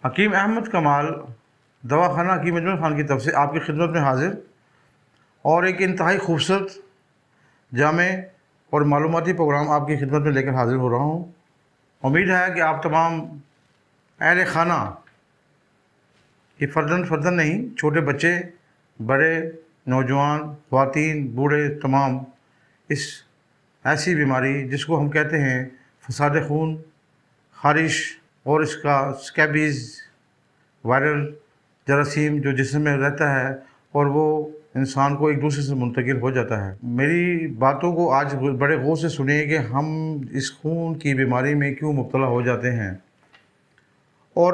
حکیم احمد کمال دواخانہ حکیم اجمل خان کی طرف سے آپ کی خدمت میں حاضر اور ایک انتہائی خوبصورت جامع اور معلوماتی پروگرام آپ کی خدمت میں لے کر حاضر ہو رہا ہوں۔ امید ہے کہ آپ تمام اہل خانہ کہ فردن نہیں، چھوٹے بچے، بڑے، نوجوان، خواتین، بوڑھے، تمام اس ایسی بیماری جس کو ہم کہتے ہیں فساد خون، خارش اور اس کا سکیبیز وائرل جراثیم جو جسم میں رہتا ہے اور وہ انسان کو ایک دوسرے سے منتقل ہو جاتا ہے۔ میری باتوں کو آج بڑے غور سے سنیے کہ ہم اس خون کی بیماری میں کیوں مبتلا ہو جاتے ہیں اور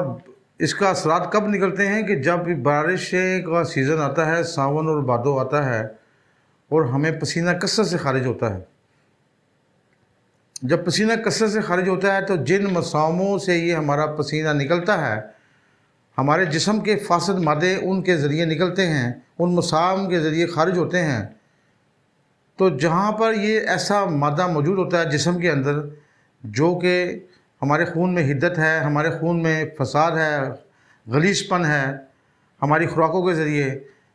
اس کا اثرات کب نکلتے ہیں کہ جب بارش کا سیزن آتا ہے، ساون اور بھادو آتا ہے اور ہمیں پسینہ کثرت سے خارج ہوتا ہے۔ جب پسینہ کثرت سے خارج ہوتا ہے تو جن مساموں سے یہ ہمارا پسینہ نکلتا ہے، ہمارے جسم کے فاسد مادے ان کے ذریعے نکلتے ہیں، ان مسام کے ذریعے خارج ہوتے ہیں۔ تو جہاں پر یہ ایسا مادہ موجود ہوتا ہے جسم کے اندر جو کہ ہمارے خون میں حدت ہے، ہمارے خون میں فساد ہے، غلیظ پن ہے، ہماری خوراکوں کے ذریعے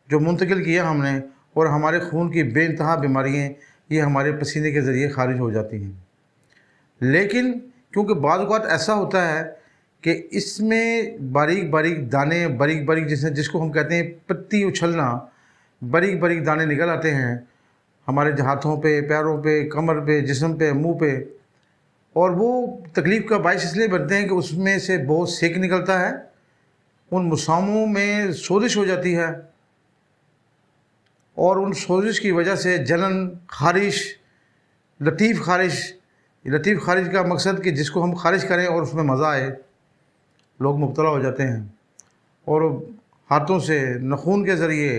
جو منتقل کیا ہم نے، اور ہمارے خون کی بے انتہا بیماریاں یہ ہمارے پسینے کے ذریعے خارج ہو جاتی ہیں۔ لیکن کیونکہ بعض اوقات ایسا ہوتا ہے کہ اس میں باریک باریک دانے، باریک باریک جس کو ہم کہتے ہیں پتی اچھلنا، باریک باریک دانے نکل آتے ہیں ہمارے ہاتھوں پہ، پیروں پہ، کمر پہ، جسم پہ، منہ پہ، اور وہ تکلیف کا باعث اس لیے بنتے ہیں کہ اس میں سے بہت سیک نکلتا ہے، ان مساموں میں سوزش ہو جاتی ہے اور ان سوزش کی وجہ سے جلن، خارش، لطیف خارش کا مقصد کہ جس کو ہم خارج کریں اور اس میں مزہ آئے، لوگ مبتلا ہو جاتے ہیں اور ہاتھوں سے، ناخون کے ذریعے،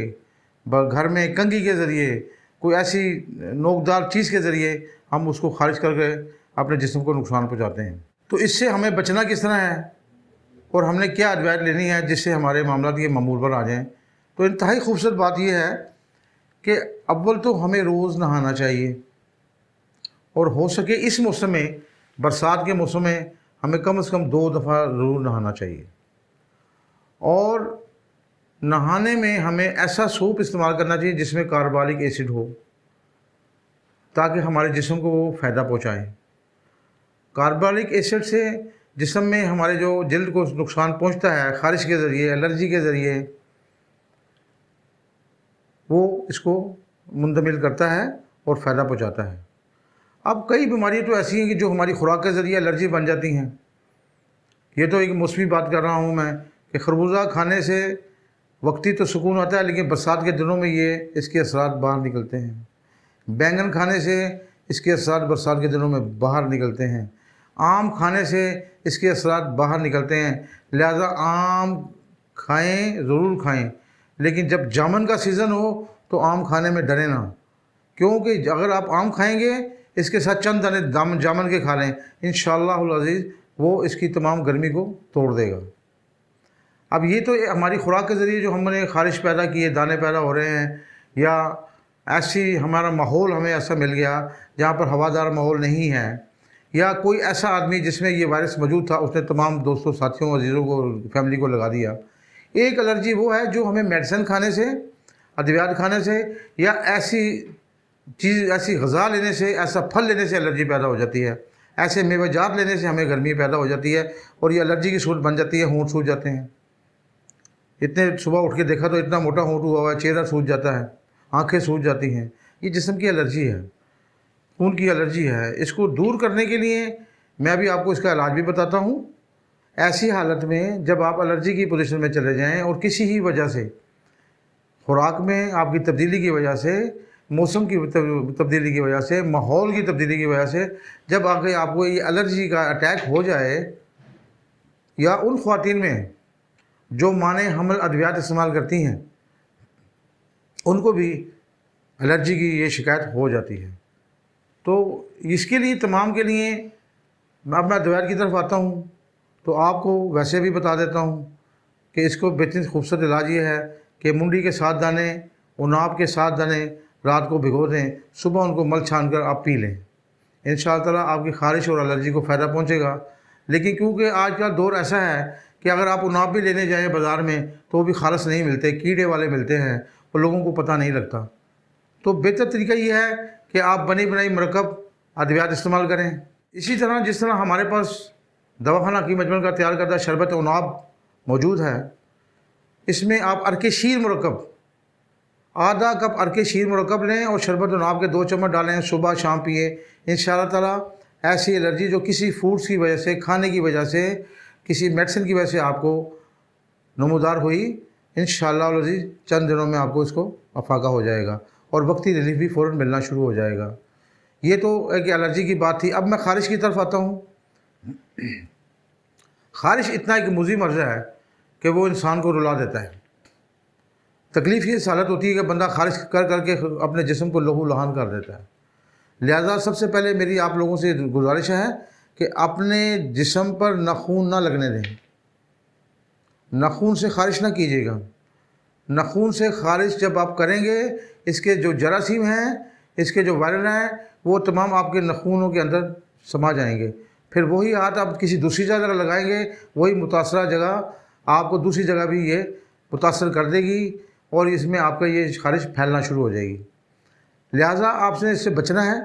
گھر میں کنگھی کے ذریعے، کوئی ایسی نوکدار چیز کے ذریعے ہم اس کو خارج کر کے اپنے جسم کو نقصان پہنچاتے ہیں۔ تو اس سے ہمیں بچنا کس طرح ہے اور ہم نے کیا ادویات لینی ہے جس سے ہمارے معاملات یہ معمول پر آ جائیں؟ تو انتہائی خوبصورت بات یہ ہے کہ اول تو ہمیں روز نہانا چاہیے، اور ہو سکے اس موسم میں، برسات کے موسم میں، ہمیں کم از کم 2 دفعہ ضرور نہانا چاہیے۔ اور نہانے میں ہمیں ایسا سوپ استعمال کرنا چاہیے جس میں کاربولک ایسڈ ہو تاکہ ہمارے جسم کو وہ فائدہ پہنچائے۔ کاربولک ایسڈ سے جسم میں ہمارے جو جلد کو نقصان پہنچتا ہے خارش کے ذریعے، الرجی کے ذریعے، وہ اس کو منتقل کرتا ہے اور فائدہ پہنچاتا ہے۔ اب کئی بیماریاں تو ایسی ہیں کہ جو ہماری خوراک کے ذریعے الرجی بن جاتی ہیں۔ یہ تو ایک موسمی بات کر رہا ہوں میں کہ خربوزہ کھانے سے وقتی تو سکون آتا ہے، لیکن برسات کے دنوں میں اس کے اثرات باہر نکلتے ہیں۔ بینگن کھانے سے اس کے اثرات برسات کے دنوں میں باہر نکلتے ہیں۔ آم کھانے سے اس کے اثرات باہر نکلتے ہیں۔ لہذا آم کھائیں، ضرور کھائیں، لیکن جب جامن کا سیزن ہو تو آم کھانے میں ڈریں نہ، کیونکہ اگر آپ آم کھائیں گے اس کے ساتھ چند دانے جامن کے کھا لیں، انشاءاللہ العزیز وہ اس کی تمام گرمی کو توڑ دے گا۔ اب یہ تو ہماری خوراک کے ذریعے جو ہم نے خارش پیدا کی ہے، دانے پیدا ہو رہے ہیں، یا ایسی ہمارا ماحول ہمیں ایسا مل گیا جہاں پر ہوادار ماحول نہیں ہے، یا کوئی ایسا آدمی جس میں یہ وائرس موجود تھا اس نے تمام دوستوں، ساتھیوں، عزیزوں کو، فیملی کو لگا دیا۔ ایک الرجی وہ ہے جو ہمیں میڈیسن کھانے سے، ادویات کھانے سے، یا ایسی غذا لینے سے، ایسا پھل لینے سے الرجی پیدا ہو جاتی ہے، ایسے میوہ جات لینے سے ہمیں گرمی پیدا ہو جاتی ہے اور یہ الرجی کی صورت بن جاتی ہے، ہونٹ سوج جاتے ہیں۔ اتنے صبح اٹھ کے دیکھا تو اتنا موٹا ہونٹ ہوا ہوا ہے، چہرہ سوج جاتا ہے، آنکھیں سوج جاتی ہیں، یہ جسم کی الرجی ہے، خون کی الرجی ہے۔ اس کو دور کرنے کے لیے میں ابھی آپ کو اس کا علاج بھی بتاتا ہوں۔ ایسی حالت میں جب آپ الرجی کی پوزیشن میں چلے جائیں اور کسی ہی وجہ سے، خوراک میں آپ کی تبدیلی کی وجہ سے، موسم کی تبدیلی کی وجہ سے، ماحول کی تبدیلی کی وجہ سے، جب آگے آپ کو یہ الرجی کا اٹیک ہو جائے، یا ان خواتین میں جو مانع حمل ادویات استعمال کرتی ہیں ان کو بھی الرجی کی یہ شکایت ہو جاتی ہے، تو اس کے لیے تمام کے لیے اب میں ادویات کی طرف آتا ہوں تو آپ کو ویسے بھی بتا دیتا ہوں کہ اس کو بہترین خوبصورت علاج یہ ہے کہ منڈی کے 7 دانے، عناب کے 7 دانے رات کو بھگو دیں، صبح ان کو مل چھان کر آپ پی لیں، انشاءاللہ تعالیٰ آپ کی خارش اور الرجی کو فائدہ پہنچے گا۔ لیکن کیونکہ آج کا دور ایسا ہے کہ کہ اگر آپ اناب بھی لینے جائیں بازار میں تو وہ بھی خالص نہیں ملتے، کیڑے والے ملتے ہیں، وہ لوگوں کو پتہ نہیں لگتا۔ تو بہتر طریقہ یہ ہے کہ آپ بنی بنائی مرکب ادویات استعمال کریں۔ اسی طرح جس طرح ہمارے پاس دواخانہ حکیم اجمل کا تیار کردہ شربت اناب موجود ہے، اس میں آپ عرق شیر مرکب آدھا کپ عرق شیر مرکب لیں اور شربت اناب کے 2 چمچ ڈالیں، صبح شام پیئے۔ انشاءاللہ تعالیٰ ایسی الرجی جو کسی فوڈس کی وجہ سے، کھانے کی وجہ سے، کسی میڈیسن کی وجہ سے آپ کو نمودار ہوئی، انشاءاللہ العزیز چند دنوں میں آپ کو اس کو افاقہ ہو جائے گا اور وقتی ریلیف بھی فوراً ملنا شروع ہو جائے گا۔ یہ تو ایک الرجی کی بات تھی۔ اب میں خارش کی طرف آتا ہوں۔ خارش اتنا ایک مضر مرض ہے کہ وہ انسان کو رلا دیتا ہے۔ تکلیف یہ حالت ہوتی ہے کہ بندہ خارش کر کر کے اپنے جسم کو لہو لہان کر دیتا ہے۔ لہذا سب سے پہلے میری آپ لوگوں سے گزارش ہے کہ اپنے جسم پر ناخون نہ لگنے دیں، ناخون سے خارش نہ کیجیے گا۔ ناخون سے خارش جب آپ کریں گے، اس کے جو جراثیم ہیں، اس کے جو وائرل ہیں، وہ تمام آپ کے ناخونوں کے اندر سما جائیں گے۔ پھر وہی ہاتھ آپ کسی دوسری جگہ لگائیں گے، وہی متاثرہ جگہ آپ کو دوسری جگہ بھی یہ متاثر کر دے گی اور اس میں آپ کا یہ خارش پھیلنا شروع ہو جائے گی۔ لہٰذا آپ سے اس سے بچنا ہے۔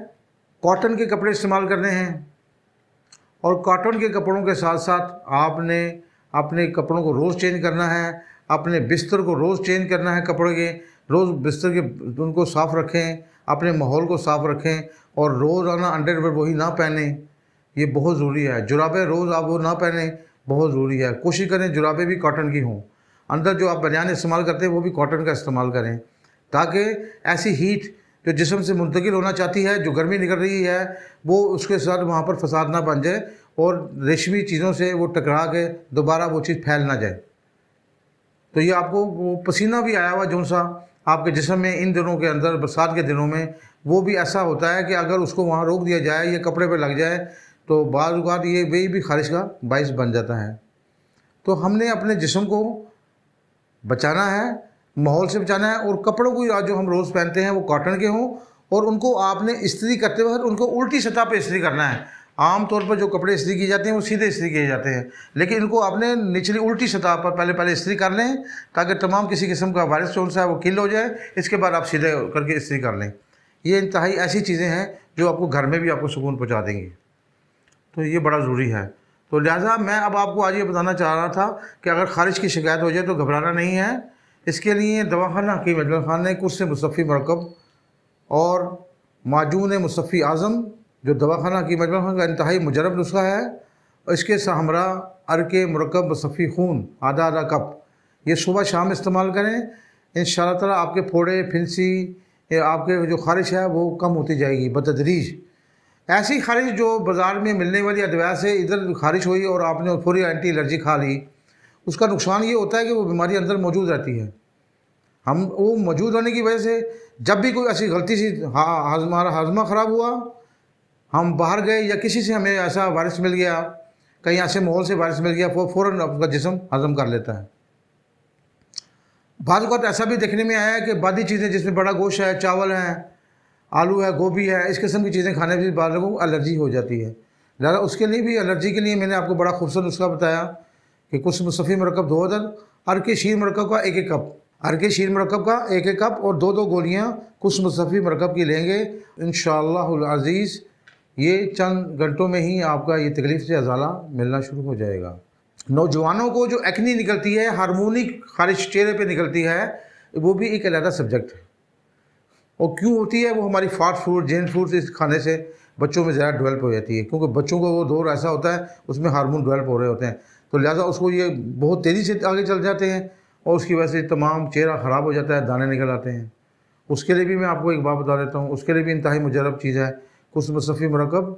کاٹن کے کپڑے استعمال کرنے ہیں اور کاٹن کے کپڑوں کے ساتھ ساتھ آپ نے اپنے کپڑوں کو روز چینج کرنا ہے، اپنے بستر کو روز چینج کرنا ہے، کپڑے کے روز بستر کے ان کو صاف رکھیں، اپنے ماحول کو صاف رکھیں اور روزانہ انڈر ویئر وہی نہ پہنیں، یہ بہت ضروری ہے۔ جرابیں روز آپ وہ نہ پہنیں، بہت ضروری ہے۔ کوشش کریں جرابیں بھی کاٹن کی ہوں، اندر جو آپ بنیان استعمال کرتے ہیں وہ بھی کاٹن کا استعمال کریں، تاکہ ایسی ہیٹ جو جسم سے منتقل ہونا چاہتی ہے، جو گرمی نکل رہی ہے، وہ اس کے ساتھ وہاں پر فساد نہ بن جائے اور ریشمی چیزوں سے وہ ٹکرا کے دوبارہ وہ چیز پھیل نہ جائے۔ تو یہ آپ کو وہ پسینہ بھی آیا ہوا جون سا آپ کے جسم میں ان دنوں کے اندر، برسات کے دنوں میں، وہ بھی ایسا ہوتا ہے کہ اگر اس کو وہاں روک دیا جائے یا کپڑے پہ لگ جائے تو بعض اوقات یہ وہی بھی خارش کا باعث بن جاتا ہے۔ تو ہم نے اپنے جسم کو بچانا ہے، ماحول سے بچانا ہے، اور کپڑوں کو جو ہم روز پہنتے ہیں وہ کاٹن کے ہوں اور ان کو آپ نے استری کرتے وقت ان کو الٹی سطح پہ استری کرنا ہے۔ عام طور پر جو کپڑے استری کیے جاتے ہیں وہ سیدھے استری کیے جاتے ہیں، لیکن ان کو آپ نے نچلی الٹی سطح پر پہلے استری کر لیں تاکہ تمام کسی قسم کا وائرس جو ہے وہ کل ہو جائے۔ اس کے بعد آپ سیدھے کر کے استری کر لیں۔ یہ انتہائی ایسی چیزیں ہیں جو آپ کو گھر میں بھی آپ کو سکون پہنچا دیں گی، تو یہ بڑا ضروری ہے۔ تو لہٰذا میں اب آپ کو آج یہ بتانا چاہ رہا تھا کہ اگر خارش کی شکایت ہو جائے تو گھبرانا نہیں ہے۔ اس کے لیے دواخانہ حکیم اجمل خان نے قرص مصفی مرکب اور معجون مصفی اعظم، جو دواخانہ حکیم اجمل خان کا انتہائی مجرب نسخہ ہے، اس کے ہمراہ عرق مرکب مصفی خون آدھا کپ، یہ صبح شام استعمال کریں۔ انشاءاللہ تعالیٰ آپ کے پھوڑے، پھنسی، آپ کے جو خارش ہے وہ کم ہوتی جائے گی بتدریج۔ ایسی خارش جو بازار میں ملنے والی ادویات سے ادھر خارش ہوئی اور آپ نے پوری اینٹی الرجی کھا لی، اس کا نقصان یہ ہوتا ہے کہ وہ بیماری اندر موجود رہتی ہے۔ وہ موجود ہونے کی وجہ سے جب بھی کوئی ایسی غلطی سی ہمارا ہاضمہ خراب ہوا، ہم باہر گئے یا کسی سے ہمیں ایسا وائرس مل گیا، کہیں ایسے ماحول سے وائرس مل گیا، وہ فوراً آپ کا جسم ہضم کر لیتا ہے۔ بعض اوقات ایسا بھی دیکھنے میں آیا ہے کہ بعضی چیزیں جس میں بڑا گوشت ہے، چاول ہے، آلو ہے، گوبھی ہے، اس قسم کی چیزیں کھانے سے بعض لوگوں کو الرجی ہو جاتی ہے۔ لہٰذا اس کے لیے بھی الرجی کے لیے میں نے آپ کو بڑا خوبصورت نسخہ بتایا کہ قرص مصفی مرکب 2 عدد، عرق شیر مرکب کا 1 کپ، عرق شیر مرکب کا 1 کپ اور 2 گولیاں قرص مصفی مرکب کی لیں گے۔ انشاءاللہ العزیز یہ چند گھنٹوں میں ہی آپ کا یہ تکلیف سے ازالہ ملنا شروع ہو جائے گا۔ نوجوانوں کو جو ایکنی نکلتی ہے، ہارمونک خارش چہرے پہ نکلتی ہے، وہ بھی ایک علیحدہ سبجیکٹ ہے۔ اور کیوں ہوتی ہے؟ وہ ہماری فاسٹ فوڈ، جنک فوڈ اس کھانے سے بچوں میں زیادہ ڈیولپ ہو جاتی ہے، کیونکہ بچوں کو وہ دور ایسا ہوتا ہے اس میں ہارمون ڈیولپ ہو رہے ہوتے ہیں، تو لہٰذا اس کو یہ بہت تیزی سے آگے چل جاتے ہیں اور اس کی وجہ سے تمام چہرہ خراب ہو جاتا ہے، دانے نکل آتے ہیں۔ اس کے لیے بھی میں آپ کو ایک بات بتا دیتا ہوں، اس کے لیے بھی انتہائی مجرب چیز ہے قرص مصفی مرکب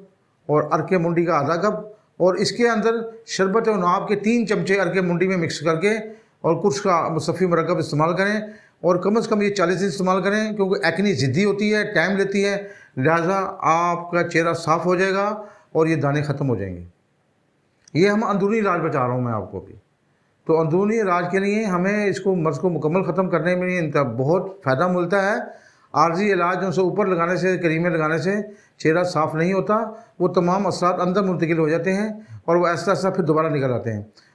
اور عرق منڈی کا آدھا کپ، اور اس کے اندر شربت اناب کے 3 چمچے عرق منڈی میں مکس کر کے اور قرص کا مصفی مرکب استعمال کریں، اور کم از کم یہ 40 دن استعمال کریں، کیونکہ ایکنی ضدی ہوتی ہے، ٹائم لیتی ہے، لہٰذا آپ کا چہرہ صاف ہو جائے گا اور یہ دانے ختم ہو جائیں گے۔ یہ ہم اندرونی علاج بتا رہا ہوں میں آپ کو بھی۔ تو اندرونی علاج کے لیے ہمیں اس کو مرض کو مکمل ختم کرنے میں بہت فائدہ ملتا ہے۔ عارضی علاج ان سے اوپر لگانے سے، کریمیں لگانے سے چہرہ صاف نہیں ہوتا، وہ تمام اثرات اندر منتقل ہو جاتے ہیں اور وہ ایسا پھر دوبارہ نکل آتے ہیں۔